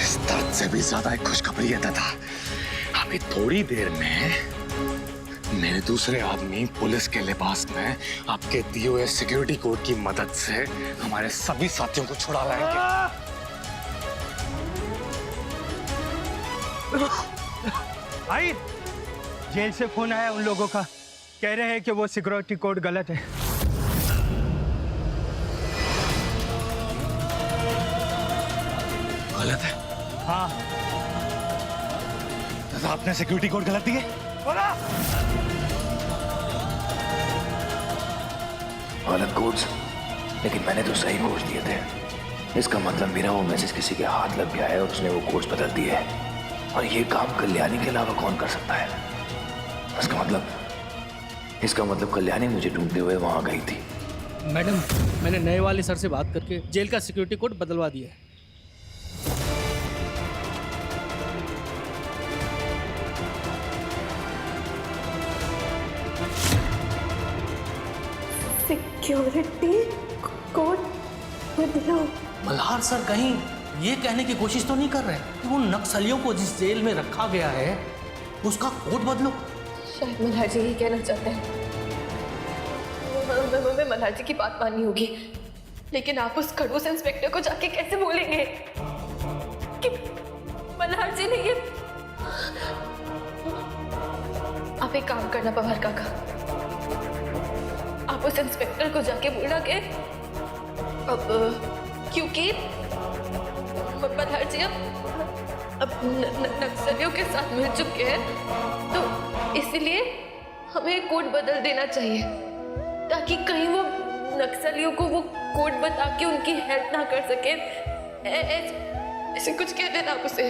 इस दर्द से भी ज्यादा एक खुशखबरी है दादा। अभी थोड़ी देर में मेरे दूसरे आदमी पुलिस के लिबास में आपके दिए हुए सिक्योरिटी कोड की मदद से हमारे सभी साथियों को छुड़ा लाएंगे। भाई, जेल से फोन आया उन लोगों का, कह रहे हैं कि वो सिक्योरिटी कोड गलत है। गलत है? हाँ। दादा आपने सिक्योरिटी कोड गलत दिए? बोला। गलत कोड्स, लेकिन मैंने तो सही कोड्स दिए थे। इसका मतलब मेरा वो मैसेज किसी के हाथ लग गया है और उसने वो कोड्स बदल दिए हैं। और ये काम कल्याणी के अलावा कौन कर सकता है? इसका मतलब कल्याणी मुझे ढूंढते हुए वहां गई थी। मैडम, मैंने नए वाले सर से बात करके जेल का सिक्योरिटी कोड बदलवा दिया है। सिक्योरिटी कोड बदलो। मल्हार सर कहीं ये कहने की कोशिश तो नहीं कर रहे कि वो नक्सलियों को जिस जेल में रखा गया है उसका कोड बदलो? शायद मल्हार जी ये कहना चाहते हैं। हमें मल्हार जी की बात माननी होगी, लेकिन आप उस खड़ूस इंस्पेक्टर को जाके कैसे बोलेंगे कि मल्हार जी ने ये। आप एक काम करना पवार काका, आप उस इंस्पेक्टर को जाके बोलना कि अब क्योंकि मल्हार जी अब नक्सलियों के साथ मिल चुके हैं, तो इसीलिए हमें कोड बदल देना चाहिए ताकि कहीं वो नक्सलियों को वो कोड बता के उनकी हेल्प ना कर सके। ऐसे कुछ कह देना आप उसे।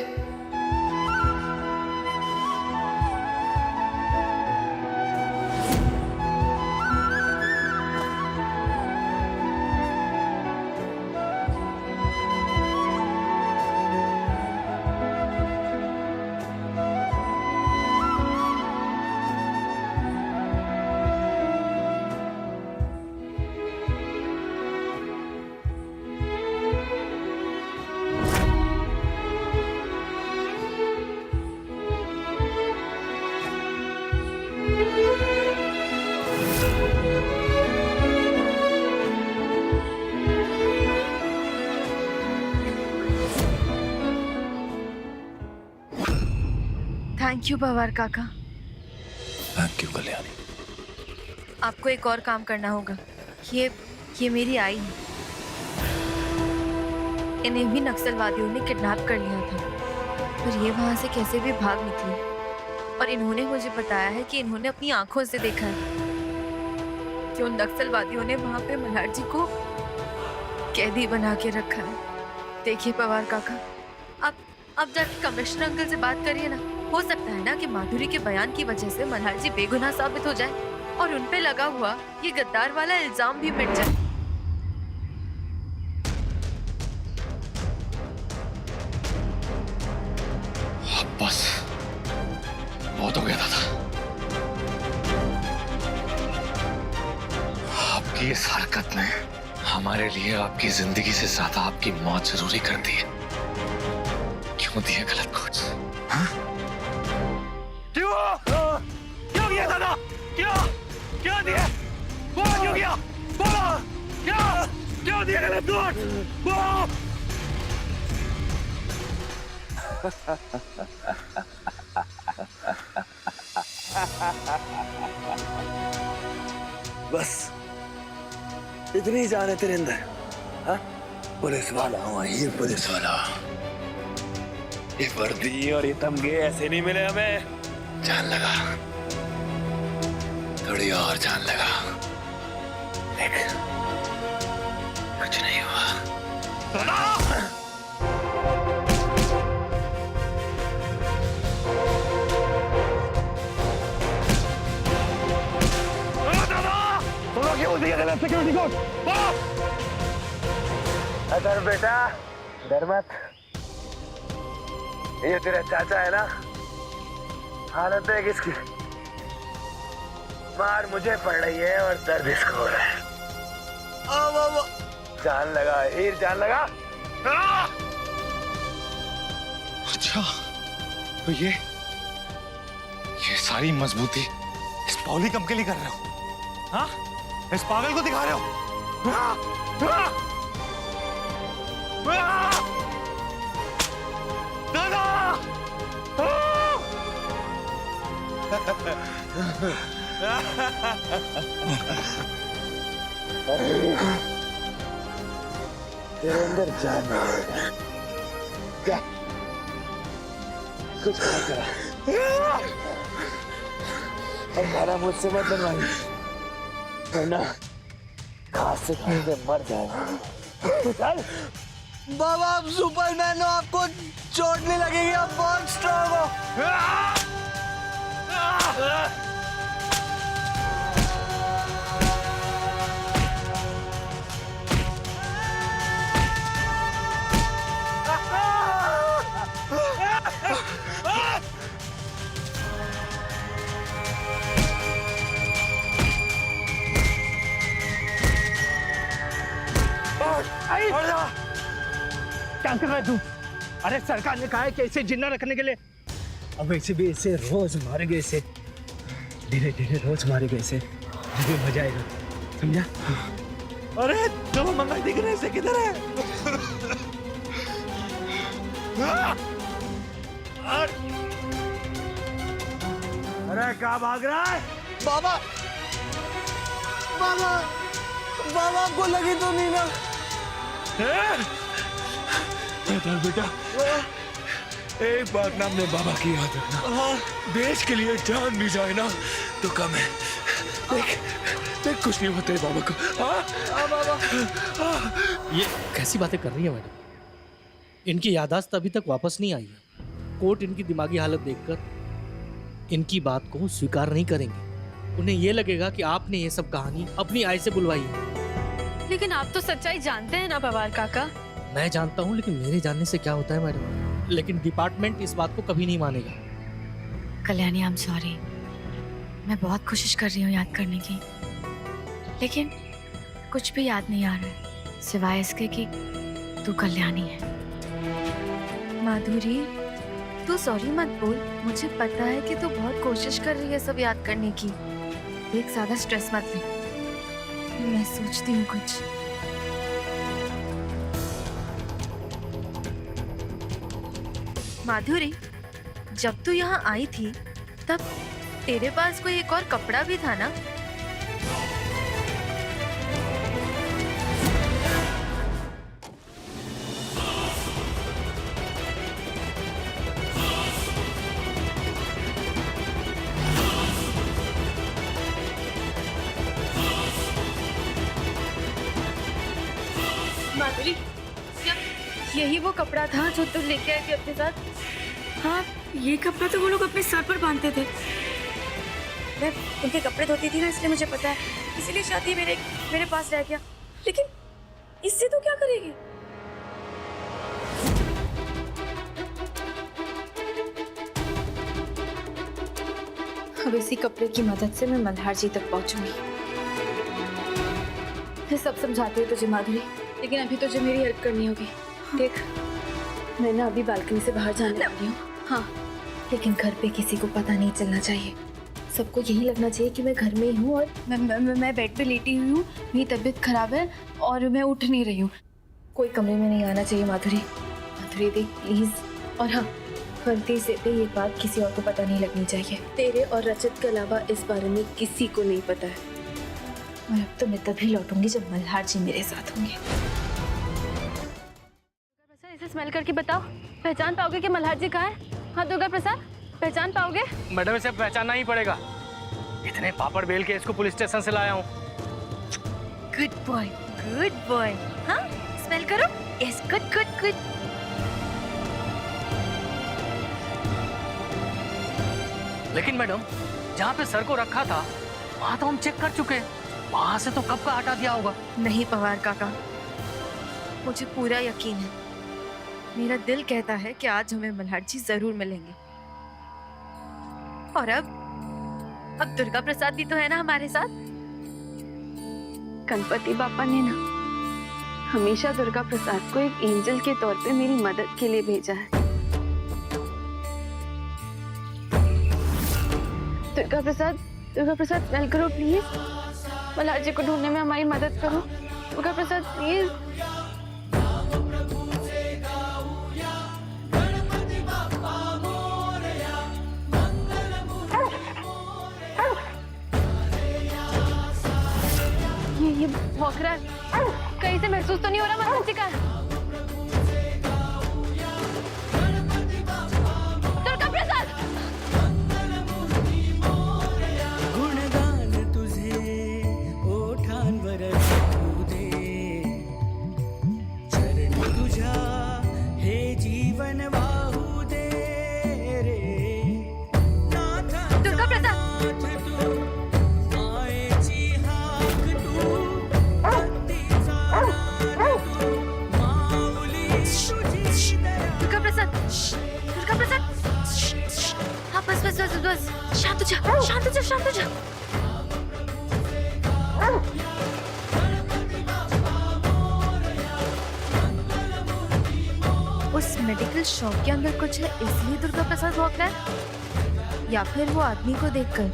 थैंक यू पवार काका। Thank you Kalyani. आपको एक और काम करना होगा। ये मेरी आई है। इन्हें भी नक्सलवादियों ने किडनैप कर लिया था, पर ये वहां से कैसे भी भाग निकली। और इन्होंने मुझे बताया है कि इन्होंने अपनी आंखों से देखा है कि उन नक्सलवादियों ने वहां पे मल्हार जी को कैदी बना के रखा है। देखिए पवार काका, आप जाके कमिश्नर अंकल से बात करिए ना। हो सकता है ना कि माधुरी के बयान की वजह से मल्हार जी बेगुनाह साबित हो जाए और उन पे लगा हुआ ये गद्दार वाला इल्जाम भी मिट जाए। बस बहुत हो गया था। आपकी इस हरकत ने हमारे लिए आपकी जिंदगी से ज्यादा आपकी मौत जरूरी कर दी है। क्यों दिए गलत कोड्स? क्यों किया दादा? क्यों दिए? बोलो क्यों किया? बोलो क्यों दिए गलत कोड? बोलो। बस इतनी ही जान है तेरे अंदर? हाँ? पुलिस वाला हूँ, ये पुलिस वाला। ये वर्दी और ये तमगे ऐसे नहीं मिले हमें। जान लगा, थोड़ी और जान लगा। देख, कुछ नहीं हुआ। क्यों दिया गलत सिक्योरिटी कोड? अगर बेटा डर मत, ये तेरा चाचा है ना, हालत देख इसकी। मार मुझे पड़ रही है और दर्द इसको हो रहा है। जान लगा हीर, जान लगा। अच्छा, तो ये सारी मजबूती इस पॉली कम के लिए कर रहे हो? हाँ, इस पागल को दिखा रहे हो? दादा! तेरे अंदर जान है क्या? कुछ खा करा और खाना मुझसे मत बनवाई, वरना खांसी से मर जाएगा। चल बाबा, आप सुपरमैन हो, आपको चोट नहीं लगेगी, आप बहुत स्ट्रांग हो। क्या कर रहा है तू? अरे सरकार ने कहा है कि इसे जिंदा रखने के लिए। अब ऐसे भी इसे रोज मारेंगे, इसे धीरे धीरे रोज मारेंगे, इसे मुझे मजा आएगा, समझा? अरे तो मंगाई दिख रहे, इसे किधर है? अरे कहाँ भाग रहा है? बाबा, बाबा, बाबा आपको लगी तो नहीं ना? बेटा, एक बात ना अपने बाबा की याद रखना, देश के लिए जान भी जाए ना तो कम है। देख कुछ नहीं होता है बाबा को। बाबा, ये कैसी बातें कर रही है मैडम? इनकी याददाश्त अभी तक वापस नहीं आई है। कोर्ट इनकी दिमागी हालत देखकर इनकी बात को स्वीकार नहीं करेंगे। उन्हें यह लगेगा कि आपने ये सब कहानी अपनी आय से बुलवाई है। लेकिन आप तो सच्चाई जानते हैं ना पवार काका। मैं जानता हूँ, लेकिन मेरे जानने से क्या होता है मैडम? लेकिन डिपार्टमेंट इस बात को कभी नहीं मानेगा। Kalyani, I am sorry. मैं बहुत कोशिश कर रही हूँ याद करने की, लेकिन कुछ भी याद नहीं आ रहा है सिवाय इसके कि तू कल्याणी है। माधुरी, तू सॉरी मत बोल। मुझे पता है कि तू बहुत कोशिश कर रही है सब याद करने की। देख, ज्यादा स्ट्रेस मत ले, मैं सोचती हूँ कुछ। माधुरी, जब तू यहाँ आई थी तब तेरे पास कोई एक और कपड़ा भी था ना? माधुरी, क्या यही वो कपड़ा था जो तुम लेके आई थी अपने साथ? हाँ, ये कपड़ा तो वो लोग अपने सर पर बांधते थे। मैं उनके कपड़े धोती थी ना, इसलिए मुझे पता है, इसीलिए शादी मेरे पास रह गया। लेकिन इससे तो क्या करेगी? अब इसी कपड़े की मदद से मैं मल्हार जी तक पहुंचूंगी। मैं सब समझाती हूँ तुझे माधुरी, लेकिन अभी तुझे मेरी हेल्प करनी होगी। देख, मैं ना अभी बालकनी से बाहर जाने लगी हूँ। हाँ, लेकिन घर पे किसी को पता नहीं चलना चाहिए। सबको यही लगना चाहिए कि मैं घर में ही हूँ और मैं बेड पे लेटी हुई हूँ, मेरी तबीयत खराब है और मैं उठ नहीं रही हूँ। कोई कमरे में नहीं आना चाहिए माधुरी। माधुरी देख प्लीज। और हाँ, गलती से भी ये बात किसी और को पता नहीं लगनी चाहिए। तेरे और रचित के अलावा इस बारे में किसी को नहीं पता है। और अब तो मैं तभी लौटूंगी जब मल्हार जी मेरे साथ होंगे। इसे स्मेल करके बताओ, पहचान पाओगे कि मल्हार जी कहाँ है? हाँ दुर्गा प्रसाद, पहचान पाओगे? मैडम, इसे पहचानना ही पड़ेगा। इतने पापड़ बेल के इसको पुलिस स्टेशन से लाया हूँ। Good boy, good boy. हाँ, स्मेल करो। Yes, good good good. लेकिन मैडम, जहाँ पे सर को रखा था वहाँ तो हम चेक कर चुके हैं। वहाँ से तो कब का हटा दिया होगा। नहीं पवार काका, मुझे पूरा यकीन है। मेरा दिल कहता है कि आज हमें मल्हार जी जरूर मिलेंगे। और अब दुर्गा प्रसाद भी तो है ना हमारे साथ। गणपति बापा ने ना हमेशा दुर्गा प्रसाद को एक एंजल के तौर पे मेरी मदद के लिए भेजा है। दुर्गा प्रसाद स्मेल करो प्लीज। मल्हार जी को ढूंढने में हमारी मदद करो। दुर्गा प्रसाद प्लीज। ये भौंक रहा है, कहीं से महसूस तो नहीं हो रहा मल्हार जी का? दुर्गा प्रसाद! गुणगान तुझे ओठांवर झळकू दे, चरण तुझ्या हे जीवन वाहू दे रे नाथा। दुर्गा प्रसाद! तू आईची हाक तू, भक्तीचा नाद तू, माऊली तुझी दया। दुर्गा प्रसाद! दुर्गा प्रसाद! हाँ बस बस बस बस, शांत हो जा, शांत हो जा, शांत हो जा। उस मेडिकल शॉप के अंदर कुछ है इसलिए दुर्गा प्रसाद भौंक रहा है, या फिर वो आदमी को देखकर?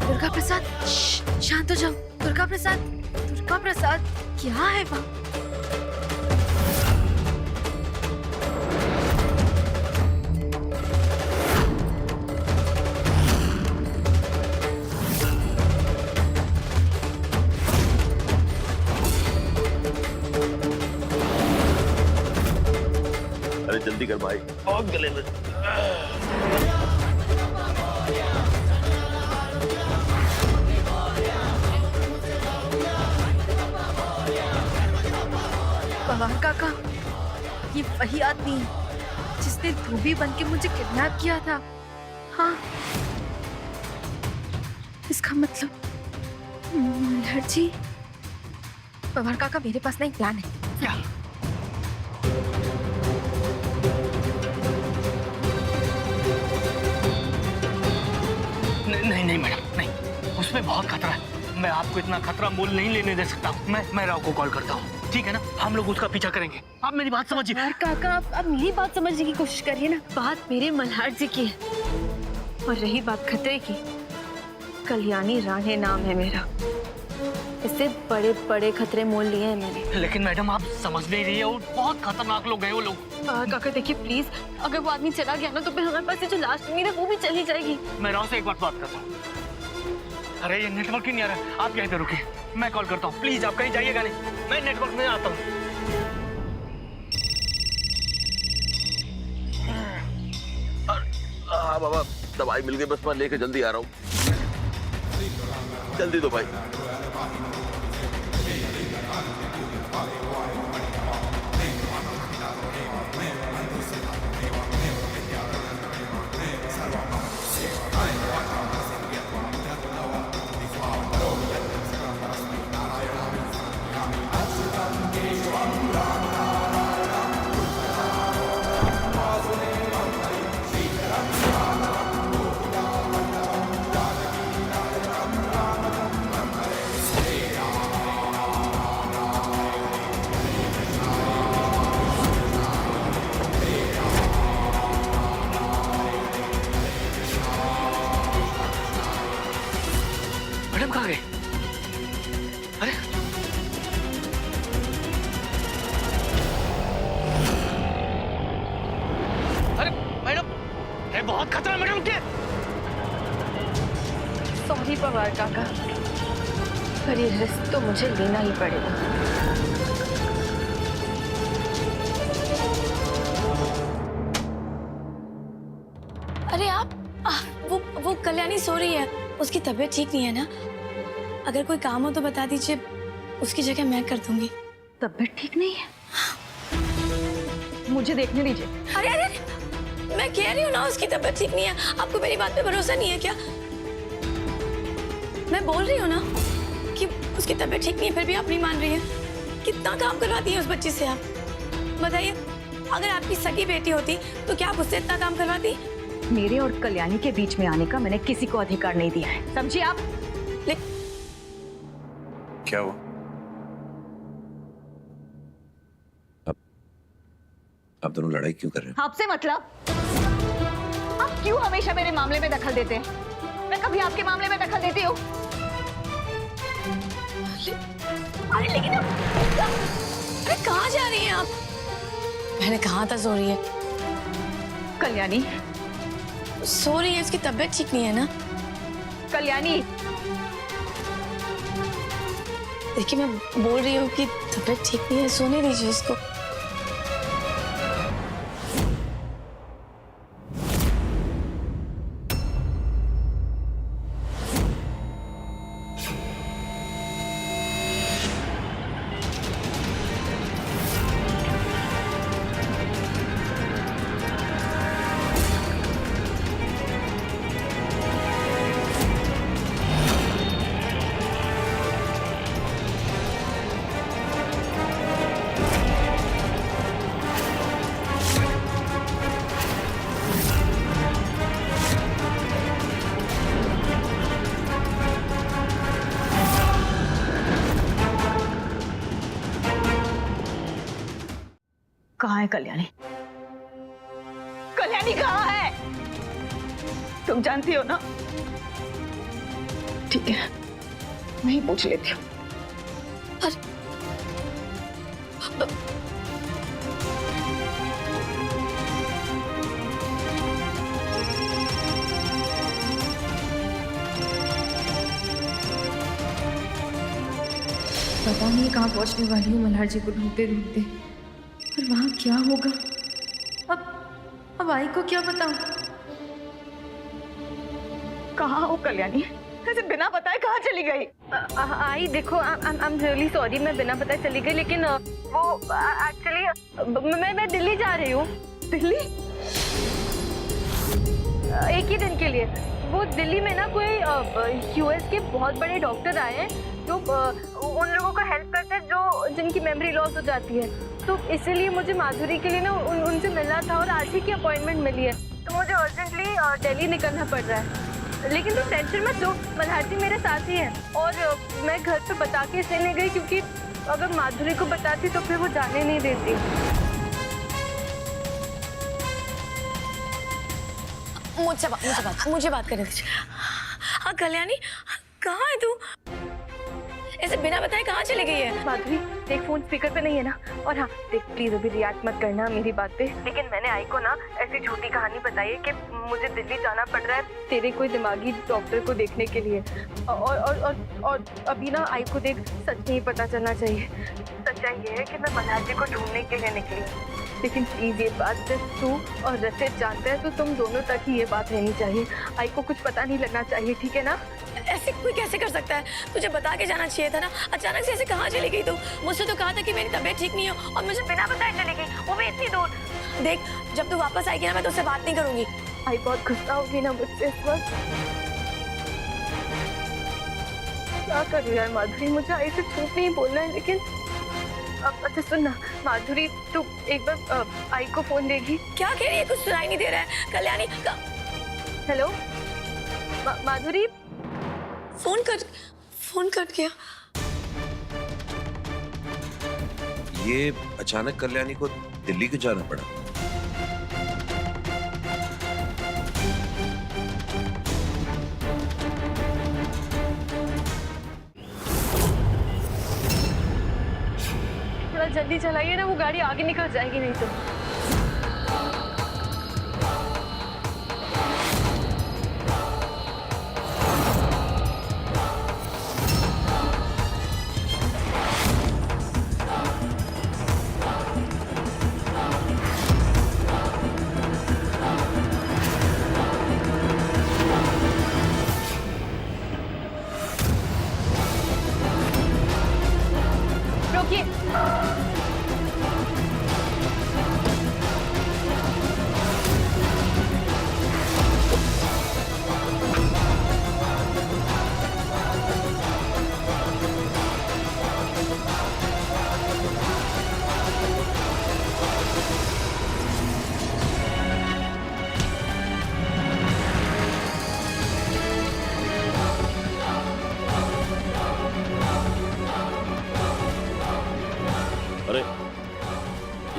दुर्गा प्रसाद शांत हो जाओ। दुर्गा प्रसाद, दुर्गा प्रसाद क्या है वहाँ? अरे जल्दी कर भाई, बहुत गले में। पवार काका, ये वही आदमी है जिसने धोबी बन के मुझे किडनैप किया था। हाँ, इसका मतलब मल्हार जी। पवार काका, मेरे पास ना एक प्लान है। क्या? नहीं नहीं मैडम, नहीं, उसमें बहुत खतरा है। मैं आपको इतना खतरा मोल नहीं लेने दे सकता हूँ। मैं राव को कॉल करता हूँ, ठीक है ना? हम लोग उसका पीछा करेंगे। आप मेरी बात समझिए। यार काका, आप मेरी बात समझने की कोशिश करिए ना। बात मेरे मल्हार जी की है, और रही बात खतरे की, कल्याणी राणे नाम है मेरा। इससे बड़े बड़े खतरे मोल लिए हैं मैंने। लेकिन मैडम आप समझ नहीं रही है, वो बहुत खतरनाक लोग हैं वो लोग। काका देखिए प्लीज, अगर वो आदमी चला गया ना तो फिर हमारे पास ये जो लास्ट उम्मीद है वो भी चली जाएगी। मैं राव से एक बार बात करता हूँ। अरे ये नेटवर्क ही नहीं आ रहा है, आप यहीं पे रुकिए, मैं कॉल करता हूँ। प्लीज आप कहीं जाइएगा नहीं, मैं नेटवर्क में आता हूँ। हाँ बाबा, दवाई मिल गई, बस मैं लेके जल्दी आ रहा हूँ। जल्दी दो भाई। मैडम कहाँ गए? अरे अरे मैडम, ये बहुत खतरा है मैडम। के सॉरी पवार काका, पर ये रिस्क तो मुझे लेना ही पड़ेगा। अरे आप वो कल्याणी सो रही है, उसकी तबीयत ठीक नहीं है ना। अगर कोई काम हो तो बता दीजिए, उसकी जगह मैं कर दूंगी। तबीयत ठीक नहीं है? मुझे देखने दीजिए। अरे अरे मैं कह रही हूँ ना, उसकी तबीयत ठीक नहीं है। आपको मेरी बात पे भरोसा नहीं है क्या? मैं बोल रही हूँ ना कि उसकी तबीयत ठीक नहीं है, फिर भी आप नहीं मान रही है। कितना काम करवाती है उस बच्ची से आप? बताइए, अगर आपकी सगी बेटी होती तो क्या आप उससे इतना काम करवाती? मेरे और कल्याणी के बीच में आने का मैंने किसी को अधिकार नहीं दिया है, समझिए आप? क्या हुआ? आप दोनों लड़ाई क्यों कर रहे हो? आपसे मतलब? आप क्यों हमेशा मेरे मामले में दखल देते हैं? मैं कभी आपके मामले में दखल देती हूँ? अरे लेकिन अरे कहाँ जा रही हैं आप? मैंने कहा था सो रही है। कल्याणी, सो रही है, इसकी तबीयत ठीक नहीं है ना? कल्याणी, देखिए मैं बोल रही हूँ कि तबीयत ठीक नहीं है, सोने दीजिए इसको। कहाँ है कल्याणी? कल्याणी कहाँ है? तुम जानती हो ना? ठीक है, मैं ही पूछ लेती हूँ। पता नहीं कहाँ पहुँचने वाली हूँ मल्हार जी को ढूंढते ढूंढते, और वहाँ क्या होगा। अब आई को क्या बताऊं? कहाँ हो कल्याणी? ऐसे बिना बताए कहाँ चली गई? आई देखो, आई एम रियली सॉरी, मैं बिना बताए चली गई, लेकिन वो एक्चुअली मैं दिल्ली जा रही हूँ। दिल्ली? एक ही दिन के लिए। वो दिल्ली में ना कोई यूएस के बहुत बड़े डॉक्टर आए हैं जो उन लोगों को हेल्प करते हैं जो जिनकी मेमोरी लॉस हो जाती है। तो इसीलिए मुझे माधुरी के लिए ना उनसे मिलना था, और आज ही की अपॉइंटमेंट मिली है, तो मुझे अर्जेंटली दिल्ली निकलना पड़ रहा है। लेकिन तुम टेंशन मत लो, मल्हार जी मेरे साथ ही हैं, और मैं घर पे बता के इसलिए नहीं गई क्योंकि अगर माधुरी को बताती तो फिर वो जाने नहीं देती। मुझे बात करने दीजिए। हाँ कल्याणी, कहाँ है तू? ऐसे बिना बताए कहाँ चली गई है? माधुरी देख, फोन स्पीकर पे नहीं है ना, और हाँ देख प्लीज अभी रिएक्ट मत करना मेरी बात पे, लेकिन मैंने आई को ना ऐसी झूठी कहानी बताई है कि मुझे दिल्ली जाना पड़ रहा है तेरे कोई दिमागी डॉक्टर को देखने के लिए, और अभी ना आई को देख सच नहीं पता चलना चाहिए। सच्चाई ये है कि मैं मल्हार जी को ढूंढने के लिए निकली, लेकिन प्लीज ये बात सिर्फ तू और रचित जानते हैं, तो तुम दोनों तक ही ये बात रहनी चाहिए। आई को कुछ पता नहीं लगना चाहिए, ठीक है ना? ऐसे कोई कैसे कर सकता है? तुझे बता के जाना चाहिए था ना। अचानक से ऐसे कहाँ चली गई तू? मुझसे तो कहा था कि मेरी तबीयत ठीक नहीं है, और मुझे बिना बताए चली गई, वो भी इतनी दूर। देख जब तू वापस आएगी ना, मैं तुझसे बात नहीं करूंगी। आई बहुत गुस्सा होगी ना मुझसे इस वक्त। क्या करूँ यार माधुरी, मुझे आई से झूठ नहीं बोलना है, लेकिन अब अच्छा सुन ना माधुरी, तू एक बार आई को फोन देगी? क्या कह रही है? कुछ सुनाई नहीं दे रहा है। कल्याणी हेलो माधुरी, फोन कट गया। ये अचानक कल्याणी को दिल्ली क्यों जाना पड़ा? थोड़ा जल्दी चलाइए ना, वो गाड़ी आगे निकल जाएगी नहीं तो।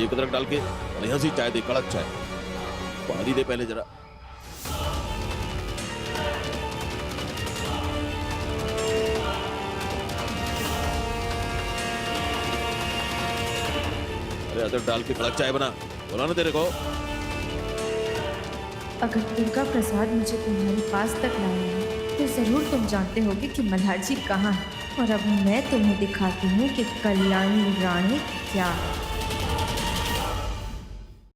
ये अदरक डाल के बढ़िया सी चाय दे, कड़क चाय। पानी दे पहले जरा। अरे अदरक डाल के कड़क चाय बना, बोला ना तेरे को। अगर दुर्गा प्रसाद मुझे तुम्हारे पास तक लाया है तो जरूर तुम जानते होगे कि मल्हार जी कहाँ है। और अब मैं तुम्हें दिखाती हूँ कि कल्याणी रानी क्या है।